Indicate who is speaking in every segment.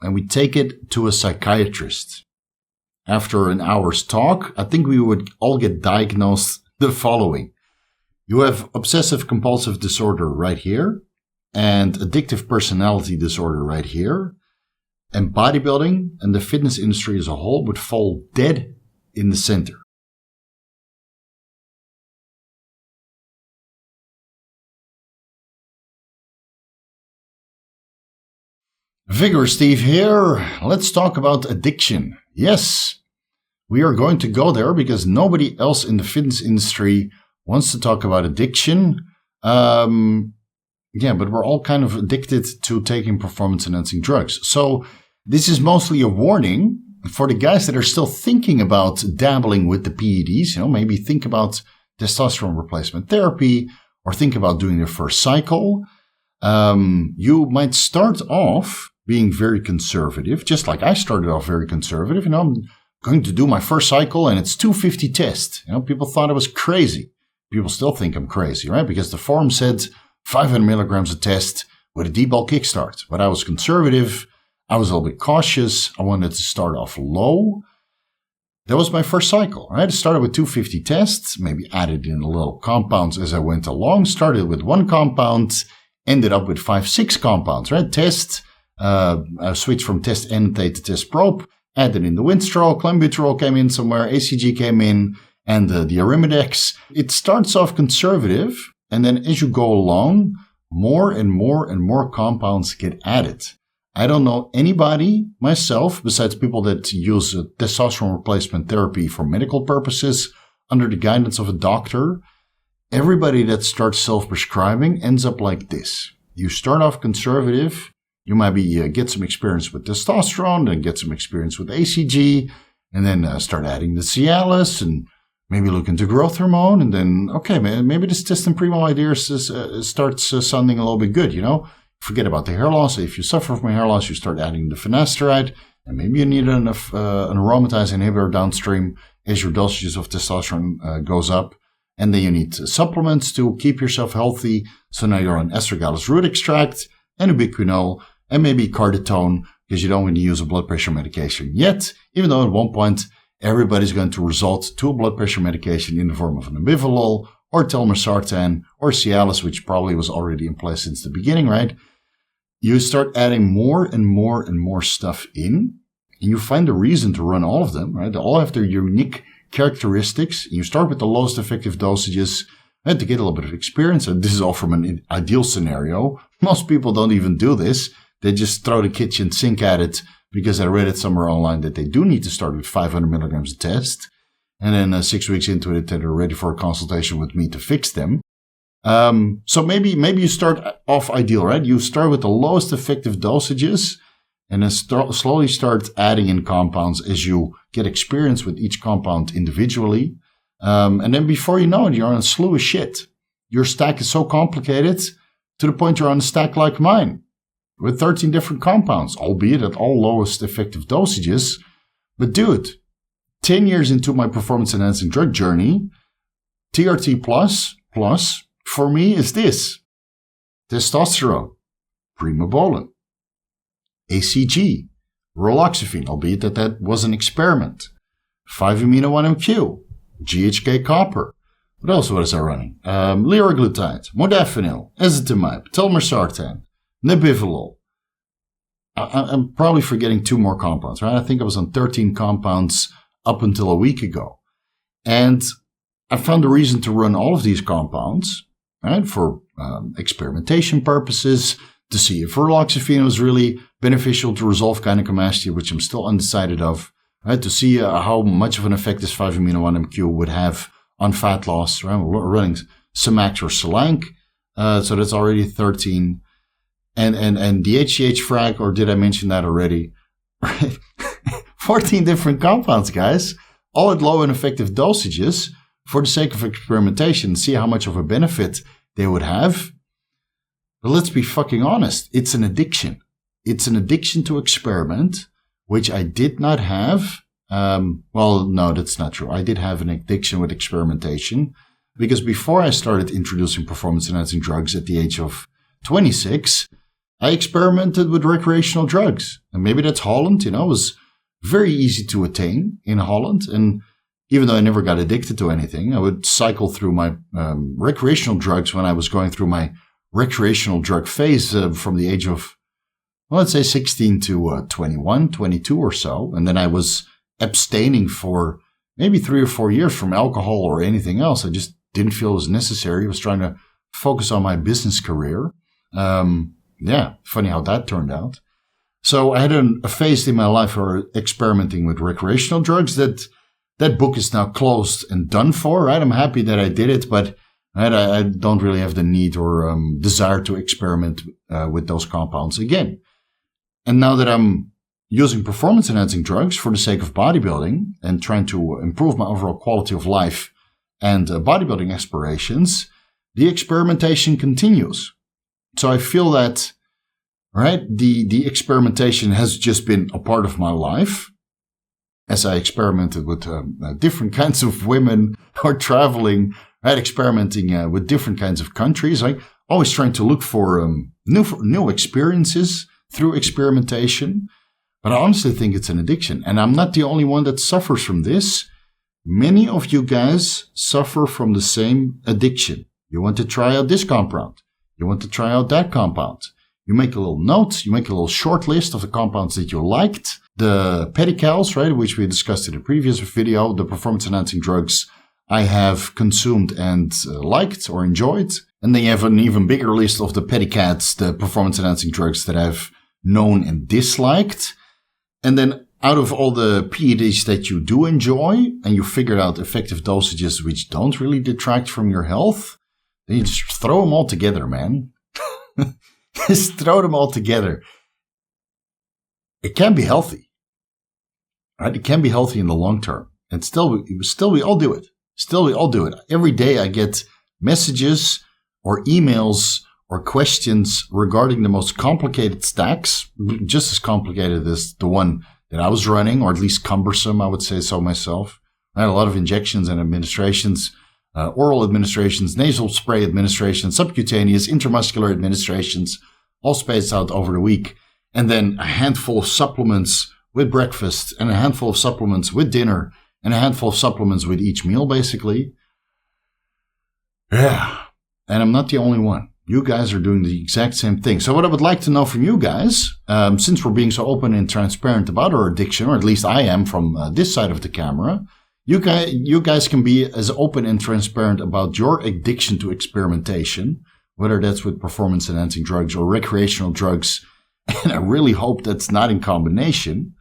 Speaker 1: and we take it to a psychiatrist. After an hour's talk, I think we would all get diagnosed the following. You have obsessive compulsive disorder right here, and addictive personality disorder right here. And bodybuilding and the fitness industry as a whole would fall dead in the center. Vigorous Steve here. Let's talk about addiction. Yes, we are going to go there because nobody else in the fitness industry wants to talk about addiction. But we're all kind of addicted to taking performance-enhancing drugs. So this is mostly a warning for the guys that are still thinking about dabbling with the PEDs. Maybe think about testosterone replacement therapy or think about doing their first cycle. You might start off being very conservative, just like I started off very conservative. I'm going to do my first cycle and it's 250 test. People thought I was crazy. People still think I'm crazy, right? Because the forum said 500 milligrams a test with a debulk kickstart. But I was conservative. I was a little bit cautious. I wanted to start off low. That was my first cycle, right? I started with 250 tests, maybe added in a little compounds as I went along. Started with one compound, ended up with 5-6 compounds, right? I switched from test enanthate to test probe, added in the winstrol, clenbuterol came in somewhere, ACG came in, and the Arimidex. It starts off conservative, and then as you go along, more and more compounds get added. I don't know anybody, myself, besides people that use testosterone replacement therapy for medical purposes under the guidance of a doctor. Everybody that starts self-prescribing ends up like this. You start off conservative. You might get some experience with testosterone, then get some experience with ACG, and then start adding the Cialis, and maybe look into growth hormone, and then, okay, maybe this test and primo idea starts sounding a little bit good, Forget about the hair loss. If you suffer from hair loss, you start adding the finasteride, and maybe you need an aromatase inhibitor downstream as your dosages of testosterone goes up. And then you need supplements to keep yourself healthy. So now you're on astragalus root extract and ubiquinol and maybe carditone because you don't want to use a blood pressure medication yet, even though at one point everybody's going to resort to a blood pressure medication in the form of an Abivalol or telmisartan or Cialis, which probably was already in place since the beginning, right? You start adding more and more stuff in, and you find a reason to run all of them, right? They all have their unique characteristics. You start with the lowest effective dosages and to get a little bit of experience. And this is all from an ideal scenario. Most people don't even do this. They just throw the kitchen sink at it because I read it somewhere online that they do need to start with 500 milligrams a test. And then 6 weeks into it, they're ready for a consultation with me to fix them. So maybe you start off ideal, right? You start with the lowest effective dosages and then slowly start adding in compounds as you get experience with each compound individually. And then before you know it, you're on a slew of shit. Your stack is so complicated to the point you're on a stack like mine with 13 different compounds, albeit at all lowest effective dosages. But dude, 10 years into my performance enhancing drug journey, TRT plus for me is this: testosterone, primobolan, ACG, roloxifene, albeit that was an experiment, 5-amino-1-MQ, GHK copper. What else was I running? Liraglutide, modafinil, ezetimibe, telmisartan, nebivolol. I'm probably forgetting 2 more compounds, right? I think I was on 13 compounds up until a week ago. And I found a reason to run all of these compounds, right, for experimentation purposes, to see if roloxifene was really beneficial to resolve gynecomastia, which I'm still undecided of, right, to see how much of an effect this 5-amino-1-MQ would have on fat loss, right? We're running Semax or Selank, so that's already 13. And the HGH frag, or did I mention that already? 14 different compounds, guys, all at low and effective dosages for the sake of experimentation, see how much of a benefit they would have. But let's be fucking honest. It's an addiction. It's an addiction to experiment, which I did not have. Well, no, that's not true. I did have an addiction with experimentation because before I started introducing performance enhancing drugs at the age of 26, I experimented with recreational drugs. And maybe that's Holland, it was very easy to attain in Holland. And even though I never got addicted to anything, I would cycle through my recreational drugs when I was going through my recreational drug phase from the age of, well, let's say 16 to 21, 22 or so. And then I was abstaining for maybe 3 or 4 years from alcohol or anything else. I just didn't feel it was necessary. I was trying to focus on my business career. Yeah, funny how that turned out. So I had a phase in my life for experimenting with recreational drugs. That book is now closed and done for, right? I'm happy that I did it, but I don't really have the need or desire to experiment with those compounds again. And now that I'm using performance-enhancing drugs for the sake of bodybuilding and trying to improve my overall quality of life and bodybuilding aspirations, the experimentation continues. So I feel that, right, the experimentation has just been a part of my life as I experimented with different kinds of women or traveling, right, experimenting with different kinds of countries. I always trying to look for new experiences through experimentation. But I honestly think it's an addiction. And I'm not the only one that suffers from this. Many of you guys suffer from the same addiction. You want to try out this compound. You want to try out that compound. You make a little note. You make a little short list of the compounds that you liked. The PEDs, right, which we discussed in the previous video, the performance-enhancing drugs I have consumed and liked or enjoyed. And then you have an even bigger list of the PEDs, the performance-enhancing drugs that I've known and disliked. And then out of all the PEDs that you do enjoy, and you figured out effective dosages which don't really detract from your health, then you just throw them all together, man. Just throw them all together. It can be healthy, right? It can be healthy in the long term. And still we all do it. Still we all do it. Every day I get messages or emails or questions regarding the most complicated stacks, just as complicated as the one that I was running, or at least cumbersome, I would say so myself. I had a lot of injections and administrations, oral administrations, nasal spray administrations, subcutaneous, intramuscular administrations, all spaced out over the week. And then a handful of supplements with breakfast, and a handful of supplements with dinner, and a handful of supplements with each meal, basically. Yeah. And I'm not the only one. You guys are doing the exact same thing. So what I would like to know from you guys, since we're being so open and transparent about our addiction, or at least I am from this side of the camera, you guys can be as open and transparent about your addiction to experimentation, whether that's with performance-enhancing drugs or recreational drugs. And I really hope that's not in combination.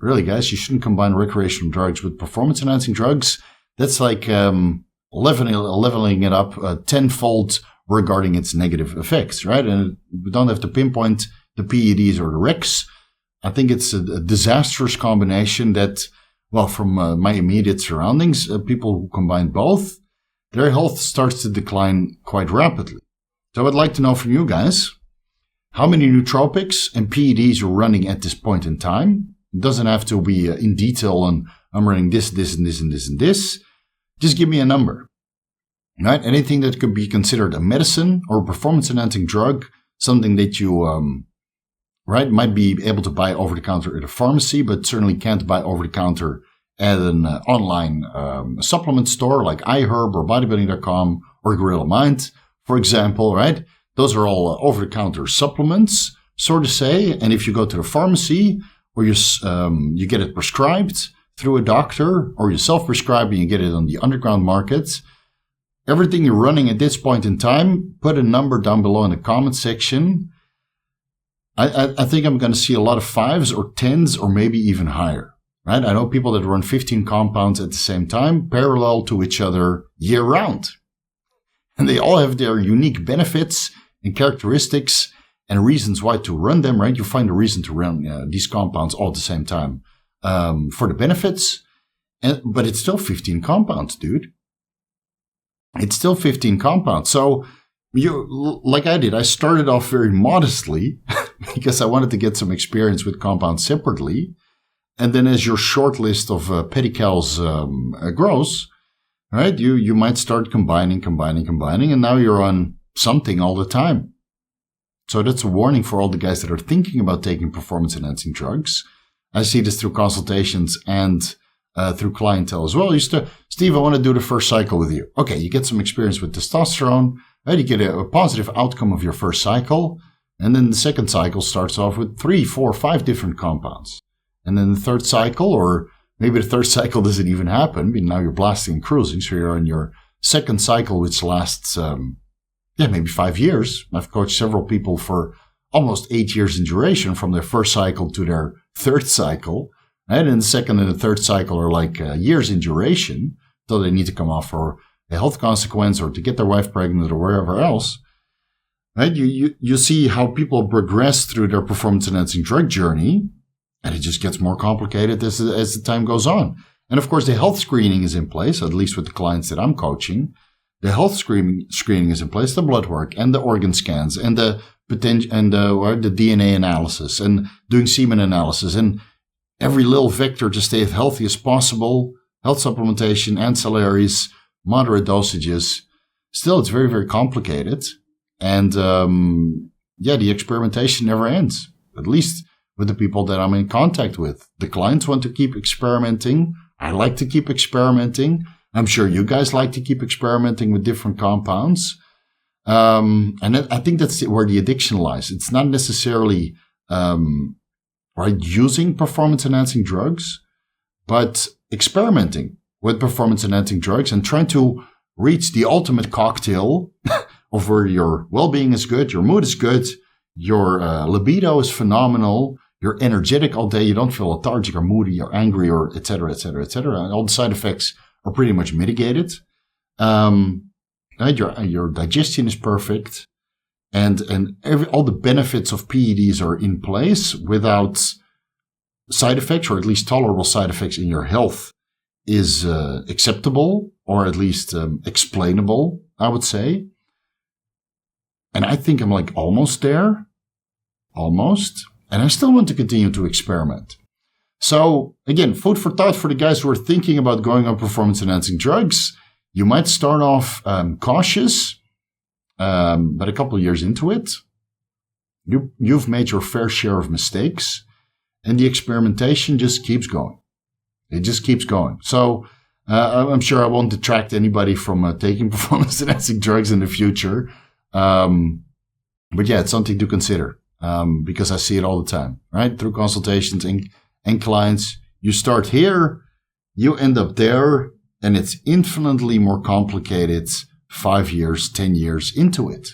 Speaker 1: Really, guys, you shouldn't combine recreational drugs with performance-enhancing drugs. That's like leveling it up tenfold regarding its negative effects, right? And we don't have to pinpoint the PEDs or the RECs. I think it's a disastrous combination that, well, from my immediate surroundings, people who combine both, their health starts to decline quite rapidly. So I'd like to know from you guys, how many nootropics and PEDs you're running at this point in time. It doesn't have to be in detail on, I'm running this, and this, and this, and this. Just give me a number. Right? Anything that could be considered a medicine or a performance-enhancing drug, something that you, right, might be able to buy over the counter at a pharmacy, but certainly can't buy over the counter at an online supplement store like iHerb or bodybuilding.com or Gorilla Mind, for example, right? Those are all over-the-counter supplements, so to say. And if you go to the pharmacy or you get it prescribed through a doctor, or you self-prescribe and you get it on the underground market, everything you're running at this point in time, put a number down below in the comment section. I think I'm going to see a lot of 5s or 10s or maybe even higher, right? I know people that run 15 compounds at the same time, parallel to each other year round. And they all have their unique benefits and characteristics and reasons why to run them, right? You find a reason to run these compounds all at the same time for the benefits. But it's still 15 compounds, dude. It's still 15 compounds. So, like I did, I started off very modestly because I wanted to get some experience with compounds separately. And then as your short list of pedicals grows, right, you might start combining, and now you're on something all the time. So that's a warning for all the guys that are thinking about taking performance-enhancing drugs. I see this through consultations and through clientele as well. Steve, I want to do the first cycle with you. Okay, you get some experience with testosterone, right? You get a positive outcome of your first cycle. And then the second cycle starts off with 3, 4, 5 different compounds. And then the third cycle, or maybe the third cycle doesn't even happen, but now you're blasting and cruising. So you're on your second cycle, which lasts, maybe 5 years. I've coached several people for almost 8 years in duration from their first cycle to their third cycle. Right? And the second and the third cycle are like years in duration, though they need to come off for a health consequence or to get their wife pregnant or wherever else. Right? You see how people progress through their performance-enhancing drug journey, and it just gets more complicated as the time goes on. And of course, the health screening is in place, at least with the clients that I'm coaching. The health screening is in place, the blood work and the organ scans and the potential and the DNA analysis and doing semen analysis and every little vector to stay as healthy as possible. Health supplementation, ancillaries, moderate dosages. Still, it's very, very complicated. And the experimentation never ends, at least with the people that I'm in contact with. The clients want to keep experimenting. I like to keep experimenting. I'm sure you guys like to keep experimenting with different compounds. And I think that's where the addiction lies. It's not necessarily using performance-enhancing drugs, but experimenting with performance-enhancing drugs and trying to reach the ultimate cocktail of where your well-being is good, your mood is good, your libido is phenomenal, you're energetic all day, you don't feel lethargic or moody or angry or et cetera, et cetera, et cetera. And all the side effects are pretty much mitigated. Your digestion is perfect. And all the benefits of PEDs are in place without side effects, or at least tolerable side effects in your health is acceptable, or at least explainable, I would say. And I think I'm like almost there. Almost. And I still want to continue to experiment. So again, food for thought for the guys who are thinking about going on performance-enhancing drugs. You might start off cautious, but a couple of years into it, you've made your fair share of mistakes, and the experimentation just keeps going. It just keeps going. So I'm sure I won't detract anybody from taking performance-enhancing drugs in the future. But yeah, it's something to consider because I see it all the time, right? Through consultations and clients. You start here, you end up there, and it's infinitely more complicated 5 years, 10 years into it.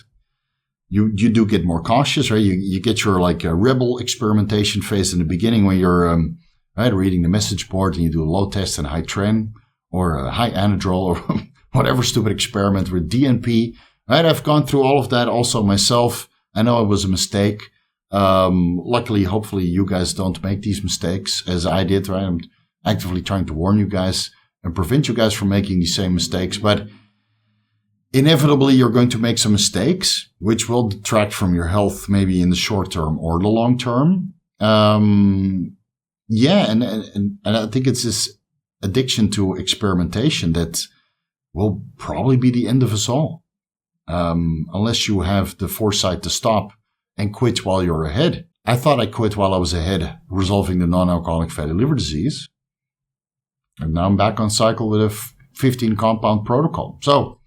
Speaker 1: You do get more cautious, right? You get your like a rebel experimentation phase in the beginning when you're reading the message board and you do a low test and high tren or a high anadrol or whatever stupid experiment with DNP. Right? I've gone through all of that also myself. I know it was a mistake. Luckily, hopefully you guys don't make these mistakes as I did, right? I'm actively trying to warn you guys and prevent you guys from making these same mistakes. But inevitably, you're going to make some mistakes, which will detract from your health, maybe in the short term or the long term. And I think it's this addiction to experimentation that will probably be the end of us all, unless you have the foresight to stop and quit while you're ahead. I thought I quit while I was ahead, resolving the non-alcoholic fatty liver disease. And now I'm back on cycle with a 15-compound protocol. So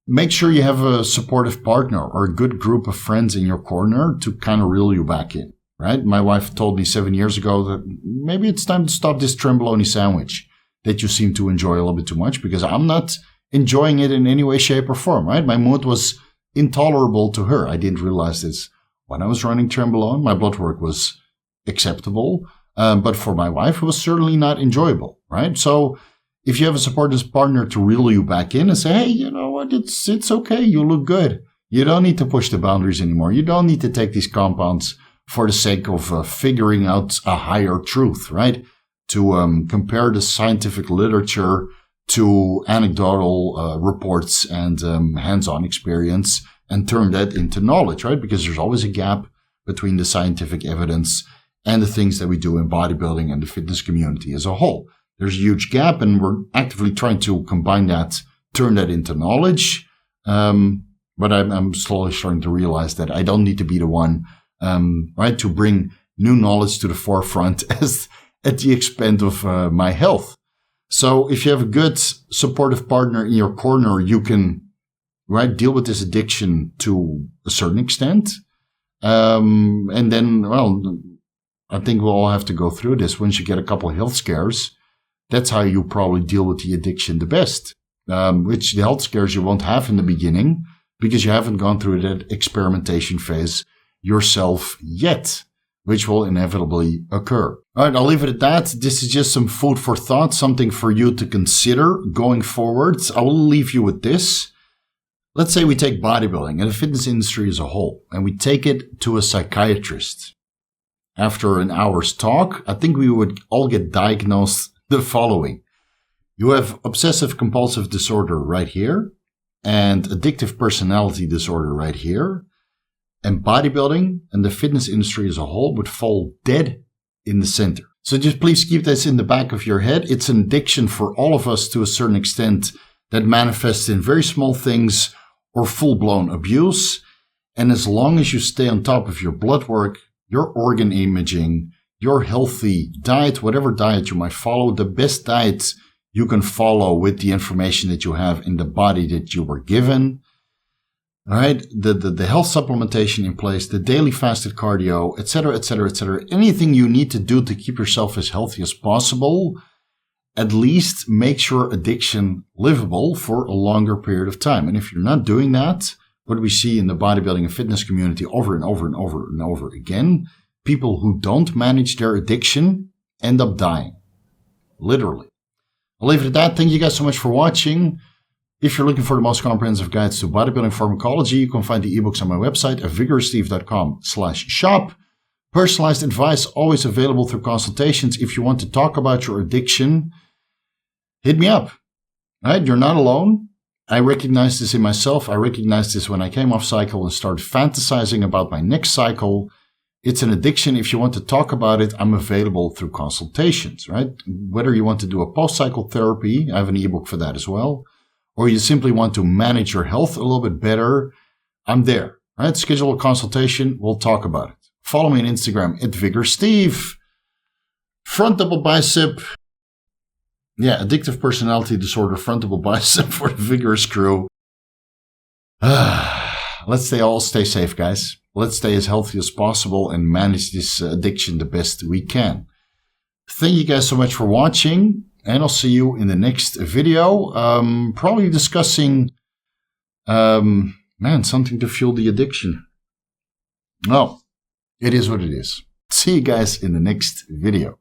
Speaker 1: make sure you have a supportive partner or a good group of friends in your corner to kind of reel you back in, right? My wife told me 7 years ago that maybe it's time to stop this Tremboloni sandwich that you seem to enjoy a little bit too much, because I'm not enjoying it in any way, shape, or form, right? My mood was intolerable to her. I didn't realize this when I was running Trembolone. My blood work was acceptable, but for my wife, it was certainly not enjoyable, right? So if you have a supportive partner to reel you back in and say, hey, you know what, it's okay, you look good. You don't need to push the boundaries anymore. You don't need to take these compounds for the sake of figuring out a higher truth, right? To compare the scientific literature to anecdotal reports and hands-on experience and turn that into knowledge, right? Because there's always a gap between the scientific evidence and the things that we do in bodybuilding and the fitness community as a whole. There's a huge gap, and we're actively trying to combine that, turn that into knowledge. And But I'm slowly starting to realize that I don't need to be the one, right, to bring new knowledge to the forefront as at the expense of my health. So if you have a good supportive partner in your corner, you can, right, deal with this addiction to a certain extent. And then, well, I think we'll all have to go through this. Once you get a couple of health scares, that's how you probably deal with the addiction the best. Which the health scares you won't have in the beginning because you haven't gone through that experimentation phase yourself yet, which will inevitably occur. All right, I'll leave it at that. This is just some food for thought, something for you to consider going forward. I will leave you with this. Let's say we take bodybuilding and the fitness industry as a whole, and we take it to a psychiatrist. After an hour's talk, I think we would all get diagnosed the following. You have obsessive compulsive disorder right here, and addictive personality disorder right here. And bodybuilding and the fitness industry as a whole would fall dead in the center. So just please keep this in the back of your head. It's an addiction for all of us to a certain extent that manifests in very small things or full-blown abuse. And as long as you stay on top of your blood work, your organ imaging, your healthy diet, whatever diet you might follow, the best diet you can follow with the information that you have in the body that you were given. All right, the health supplementation in place, the daily fasted cardio, etc., etc., etc. Anything you need to do to keep yourself as healthy as possible, at least makes your addiction livable for a longer period of time. And if you're not doing that, what we see in the bodybuilding and fitness community over and over and over and over again, people who don't manage their addiction end up dying. Literally. I'll leave it at that. Thank you guys so much for watching. If you're looking for the most comprehensive guides to bodybuilding pharmacology, you can find the ebooks on my website at vigoroussteve.com/shop. Personalized advice always available through consultations. If you want to talk about your addiction, hit me up. All right? You're not alone. I recognize this in myself. I recognized this when I came off cycle and started fantasizing about my next cycle. It's an addiction. If you want to talk about it, I'm available through consultations, right? Whether you want to do a post-cycle therapy, I have an ebook for that as well, or you simply want to manage your health a little bit better, I'm there, right? Schedule a consultation. We'll talk about it. Follow me on Instagram at VigorSteve. Front double bicep. Yeah, addictive personality disorder, front double bicep for the Vigorous crew. Let's all stay safe, guys. Let's stay as healthy as possible and manage this addiction the best we can. Thank you guys so much for watching, and I'll see you in the next video. Probably discussing, something to fuel the addiction. Well, it is what it is. See you guys in the next video.